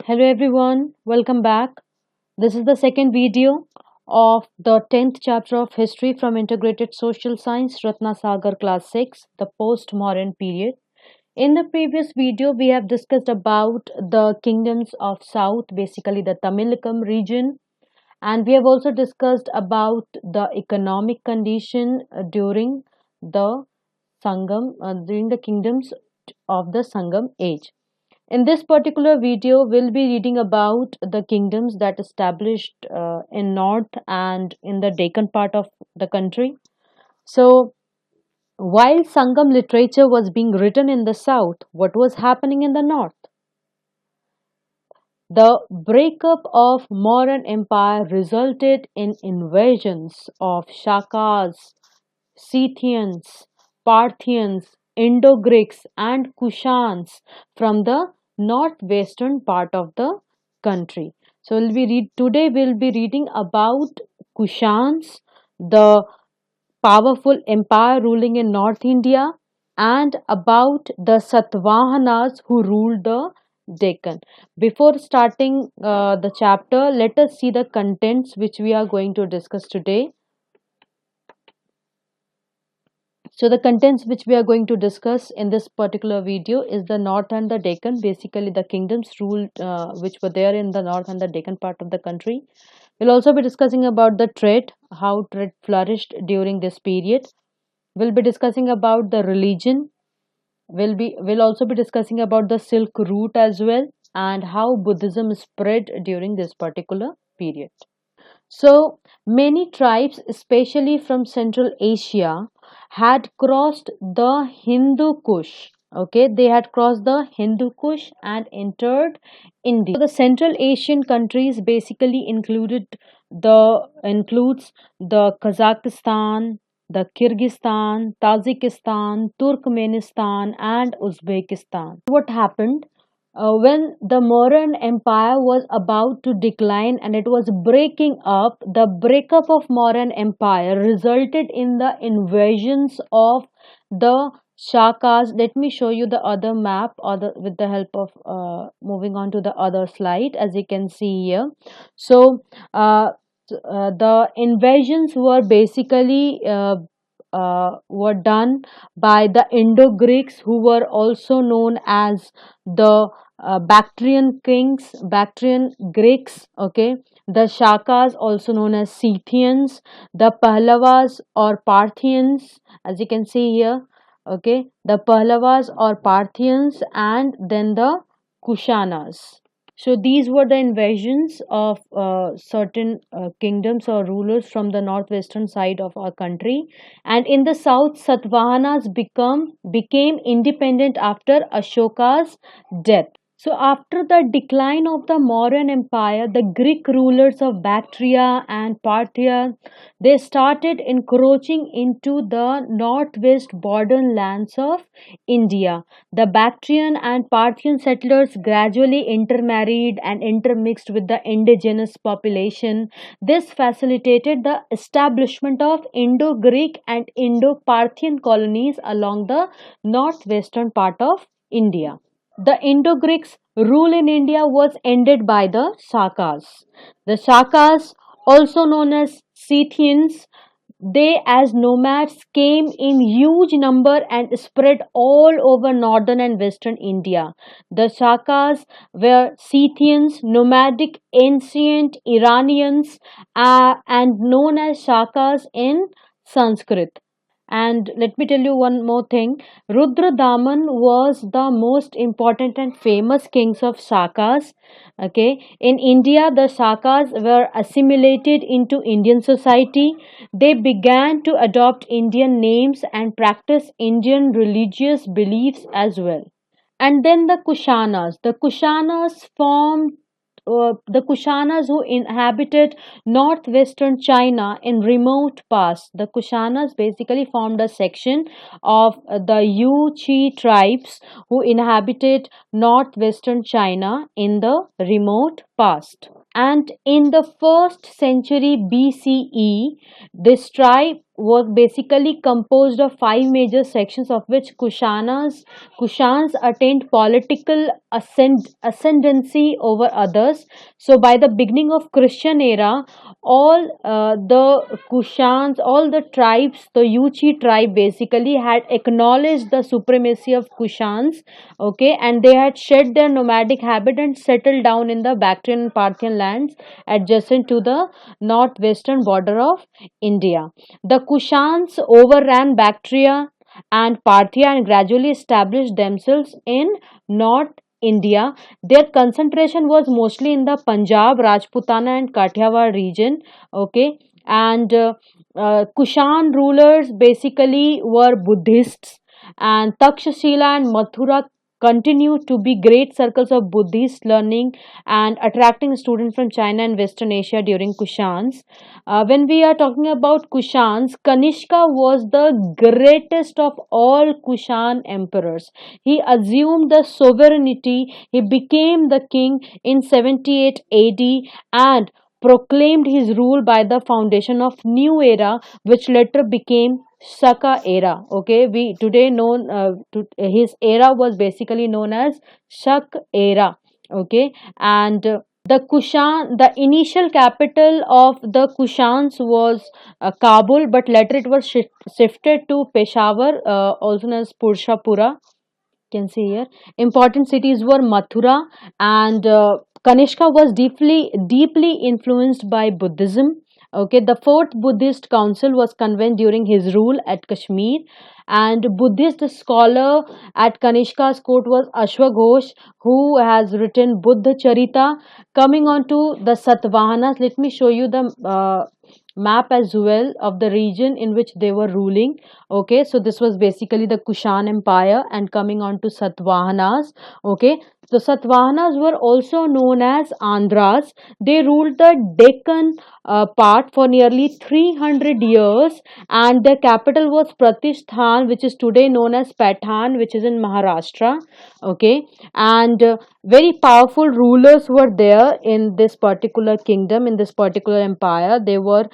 Hello everyone, welcome back. This is the second video of the 10th chapter of History from Integrated Social Science, Ratna Sagar Class 6, the Post-Mauryan period. In the previous video, we have discussed about the kingdoms of South, basically the Tamilakam region, and we have also discussed about the economic condition during the during the kingdoms of the Sangam age. In this particular video, we'll be reading about the kingdoms that established in north and in the Deccan part of the country. So, while Sangam literature was being written in the south, what was happening in the north? The breakup of Mauryan Empire resulted in invasions of Shakas, Scythians, Parthians, Indo-Greeks and Kushans from the northwestern part of the country. So today we'll be reading about Kushans, the powerful empire ruling in North India, and about the Satavahanas who ruled the Deccan. Before starting the chapter, let us see the contents which we are going to discuss today. So the contents which we are going to discuss in this particular video is the North and the Deccan, basically the kingdoms ruled which were there in the North and the Deccan part of the country. We'll also be discussing about the trade, how trade flourished during this period. We'll be discussing about the religion. We'll also be discussing about the Silk Route as well and how Buddhism spread during this particular period. So many tribes, especially from Central Asia, had crossed the Hindu Kush. Okay, they had crossed the Hindu Kush and entered India. So the Central Asian countries basically includes the Kazakhstan, the Kyrgyzstan, Tajikistan, Turkmenistan, and Uzbekistan. What happened? When the Mauryan Empire was about to decline and it was breaking up, the breakup of Mauryan Empire resulted in the invasions of the Shakas. Let me show you the other map with the help of moving on to the other slide, as you can see here. So, the invasions were basically were done by the Indo-Greeks, who were also known as the Bactrian kings, Bactrian Greeks, okay, the Shakas, also known as Scythians, the Pahlavas or Parthians, as you can see here, okay, the Pahlavas or Parthians, and then the Kushanas. So these were the invasions of certain kingdoms or rulers from the northwestern side of our country, and in the south, Satavahanas became independent after Ashoka's death. So after the decline of the Mauryan Empire, the Greek rulers of Bactria and Parthia, they started encroaching into the northwest border lands of India. The Bactrian and Parthian settlers gradually intermarried and intermixed with the indigenous population. This facilitated the establishment of Indo-Greek and Indo-Parthian colonies along the northwestern part of India. The Indo-Greeks' rule in India was ended by the Shakas. The Shakas, also known as Scythians, they as nomads came in huge number and spread all over northern and western India. The Shakas were Scythians, nomadic ancient Iranians, and known as Shakas in Sanskrit. And let me tell you one more thing. Rudradaman was the most important and famous kings of Shakas. Okay, in India, the Shakas were assimilated into Indian society. They began to adopt Indian names and practice Indian religious beliefs as well. And then the Kushanas. The Kushanas who inhabited northwestern China in remote past. The Kushanas basically formed a section of the Yuchi tribes who inhabited northwestern China in the remote past. And in the 1st century BCE, this tribe was basically composed of five major sections, of which Kushans attained political ascendancy over others. So by the beginning of Christian era, all the Kushans, all the tribes, the Yuchi tribe basically had acknowledged the supremacy of Kushans, okay, and they had shed their nomadic habit and settled down in the Bactrian and Parthian lands adjacent to the northwestern border of India. The Kushans overran Bactria and Parthia and gradually established themselves in North India. Their concentration was mostly in the Punjab, Rajputana, and Kathiawar region. Okay, and Kushan rulers basically were Buddhists, and Takshashila and Mathura continued to be great circles of Buddhist learning and attracting students from China and Western Asia during Kushans. When we are talking about Kushans, Kanishka was the greatest of all Kushan emperors. He assumed the sovereignty, he became the king in 78 AD and proclaimed his rule by the foundation of new era, which later became Shaka era. Okay, we today known his era was basically known as Shak era. Okay, and the Kushan, the initial capital of the Kushans was Kabul, but later it was shifted to Peshawar, also known as Purshapura. Can see here. Important cities were Mathura and Kanishka was deeply influenced by Buddhism. Okay, the fourth Buddhist council was convened during his rule at Kashmir, and Buddhist scholar at Kanishka's court was Ashwaghosh, who has written Buddha Charita. Coming on to the Satavahanas, let me show you the map as well of the region in which they were ruling. Okay, so this was basically the Kushan Empire, and coming on to Satvahanas. Okay, so Satvahanas were also known as Andhras. They ruled the Deccan part for nearly 300 years, and their capital was Pratishthan, which is today known as Patan, which is in Maharashtra. Okay, and very powerful rulers were there in this particular kingdom, in this particular empire. They were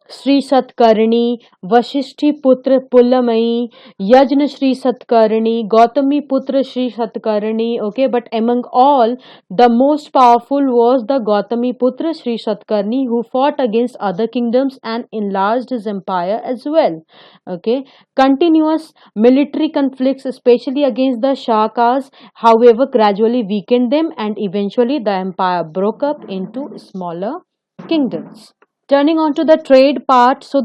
Sri Satkarni, Vashishti Putra Pulamai, Yajna Sri Satkarni, Gautami Putra Sri Satkarni. Okay, but among all, the most powerful was the Gautami Putra Sri Satkarni, who fought against other kingdoms and enlarged his empire as well. Okay, continuous military conflicts, especially against the Shakas, however, gradually weakened them, and eventually the empire broke up into smaller kingdoms. Turning on to the trade part, so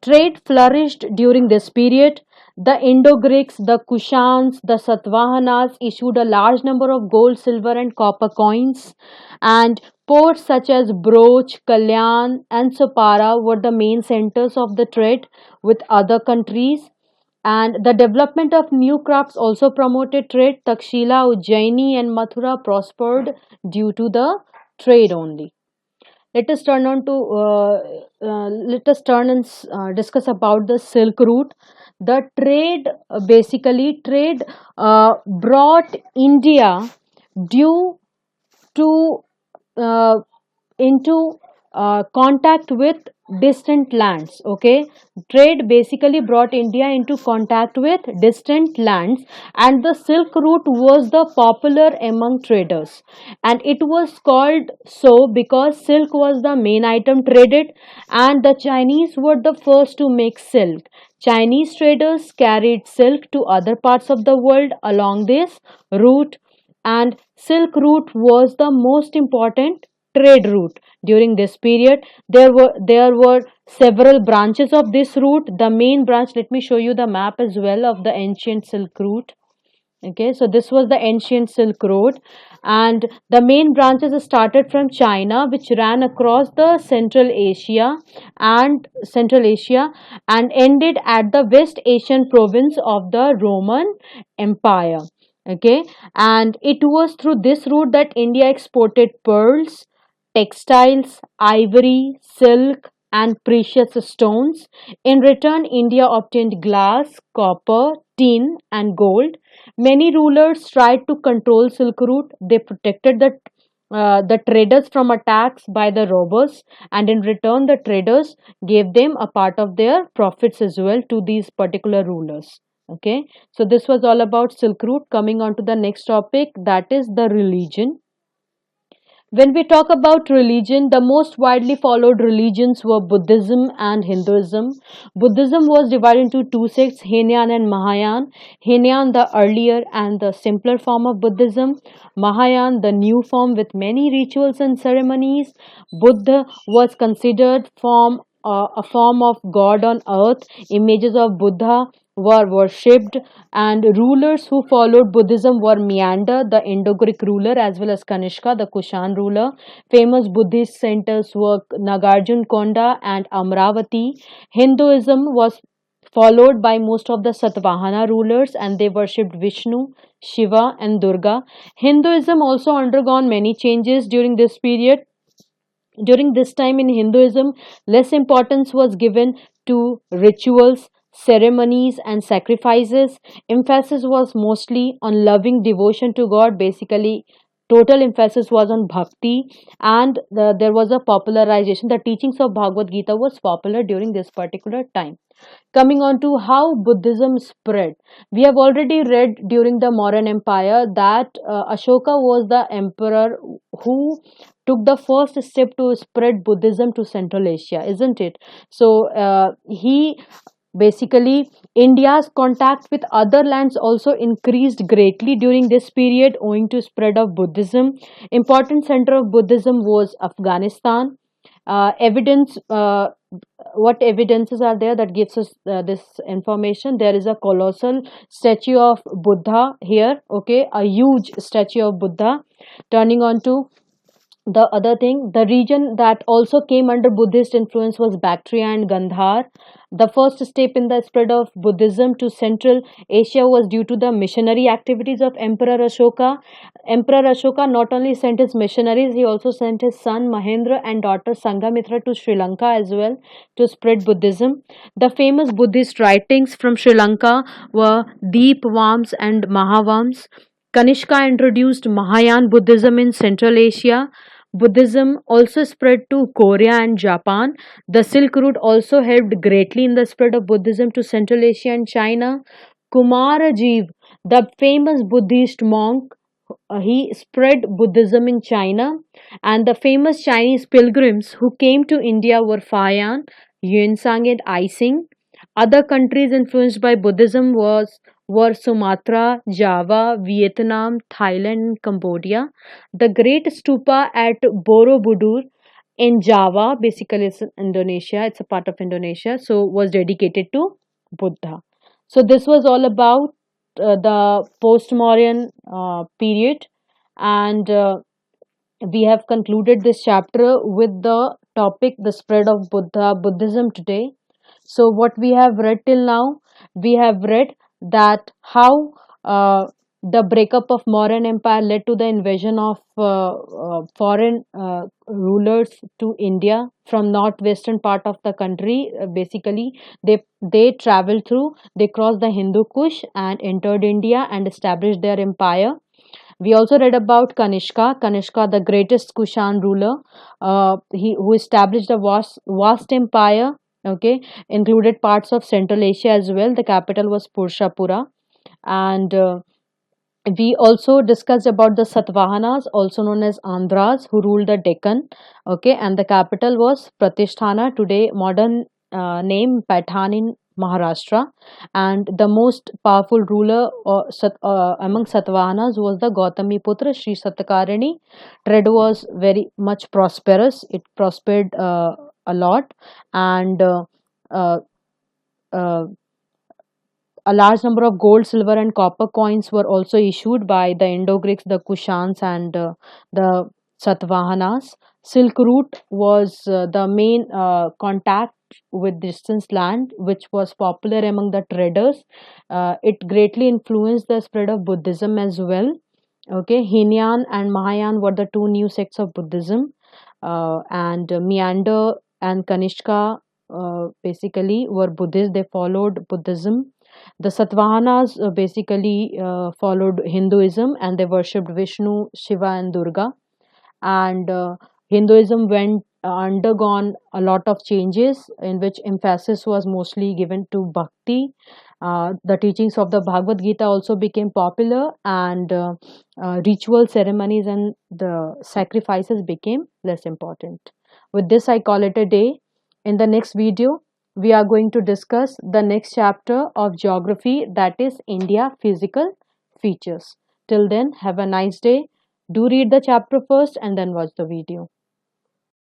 trade flourished during this period. The Indo-Greeks, the Kushans, the Satavahanas issued a large number of gold, silver, and copper coins, and ports such as Broch, Kalyan, and Sapara were the main centers of the trade with other countries. And the development of new crafts also promoted trade. Takshila, Ujjaini, and Mathura prospered due to the trade only. Let us turn on to let us turn and discuss about the Silk Route. The trade, basically trade brought India due to uh, into contact with distant lands. Okay, trade basically brought India into contact with distant lands, and the Silk Route was the popular among traders, and it was called so because silk was the main item traded, and the Chinese were the first to make silk. Chinese traders carried silk to other parts of the world along this route, and Silk Route was the most important trade route during this period. There were several branches of this route. The main branch, let me show you the map as well of the ancient Silk Route. Okay, so this was the ancient Silk Road, and the main branches started from China, which ran across the Central Asia and ended at the West Asian province of the Roman Empire. Okay, and it was through this route that India exported pearls, textiles, ivory, silk, and precious stones. In return, India obtained glass, copper, tin, and gold. Many rulers tried to control Silk Route. They protected the the traders from attacks by the robbers, and in return the traders gave them a part of their profits as well to these particular rulers. Okay, so this was all about Silk Route. Coming on to the next topic, that is the religion. When we talk about religion, the most widely followed religions were Buddhism and Hinduism. Buddhism was divided into two sects, Hinayan and Mahayan. Hinayan, the earlier and the simpler form of Buddhism. Mahayan, the new form with many rituals and ceremonies. Buddha was considered a form of God on earth. Images of Buddha were worshipped, and rulers who followed Buddhism were Meander, the Indo-Greek ruler, as well as Kanishka, the Kushan ruler. Famous Buddhist centers were Nagarjun Konda and Amravati. Hinduism was followed by most of the Satvahana rulers, and they worshipped Vishnu, Shiva, and Durga. Hinduism also undergone many changes during this period. During this time in Hinduism, less importance was given to rituals, ceremonies, and sacrifices. Emphasis was mostly on loving devotion to God. Basically, total emphasis was on bhakti, and there was a popularization. The teachings of Bhagavad Gita was popular during this particular time. Coming on to how Buddhism spread. We have already read during the Mauryan Empire that Ashoka was the emperor who took the first step to spread Buddhism to Central Asia, isn't it? So he basically, India's contact with other lands also increased greatly during this period owing to spread of Buddhism. Important center of Buddhism was Afghanistan. Evidence What evidences are there that gives us this information? There is a colossal statue of Buddha here, okay, a huge statue of Buddha. Turning on to the other thing, the region that also came under Buddhist influence was Bactria and Gandhar. The first step in the spread of Buddhism to Central Asia was due to the missionary activities of Emperor Ashoka. Emperor Ashoka not only sent his missionaries, he also sent his son Mahendra and daughter Sanghamitra to Sri Lanka as well to spread Buddhism. The famous Buddhist writings from Sri Lanka were Deepvams and Mahavams. Kanishka introduced Mahayana Buddhism in Central Asia. Buddhism also spread to Korea and Japan. The Silk Route also helped greatly in the spread of Buddhism to Central Asia and China. Kumarajiv, the famous Buddhist monk, he spread Buddhism in China, and the famous Chinese pilgrims who came to India were Fayan, Yunsang, and Ising. Other countries influenced by Buddhism were Sumatra, Java, Vietnam, Thailand, and Cambodia. The Great Stupa at Borobudur in Java, basically it's in Indonesia, it's a part of Indonesia, so was dedicated to Buddha. So this was all about the post-Mauryan period, and we have concluded this chapter with the topic the spread of Buddhism today. So what we have read till now, we have read that how the breakup of Mauryan Empire led to the invasion of foreign rulers to India from northwestern part of the country. Basically, they traveled through, they crossed the Hindu Kush and entered India and established their empire. We also read about Kanishka, the greatest Kushan ruler, he who established a vast empire. Okay, included parts of Central Asia as well. The capital was Purshapura, and we also discussed about the Satvahanas, also known as Andhras, who ruled the Deccan. Okay, and the capital was Pratisthana, today modern name Pathan in Maharashtra. And the most powerful ruler among Satvahanas was the Gautami Putra Sri Satkarani. Trade was very much prosperous. It prospered a lot, and uh, uh, a large number of gold, silver, and copper coins were also issued by the Indo-Greeks, the Kushans, and the Satvahanas. Silk Route was the main contact with distant land, which was popular among the traders. It greatly influenced the spread of Buddhism as well. Okay, Hinayan and Mahayan were the two new sects of Buddhism, and Meander and Kanishka basically were Buddhists. They followed Buddhism. The Satvahanas basically followed Hinduism, and they worshipped Vishnu, Shiva, and Durga. and Hinduism went undergone a lot of changes in which emphasis was mostly given to bhakti. The teachings of the Bhagavad Gita also became popular, and ritual ceremonies and the sacrifices became less important. With this, I call it a day. In the next video, we are going to discuss the next chapter of geography, that is India physical features. Till then, have a nice day. Do read the chapter first and then watch the video.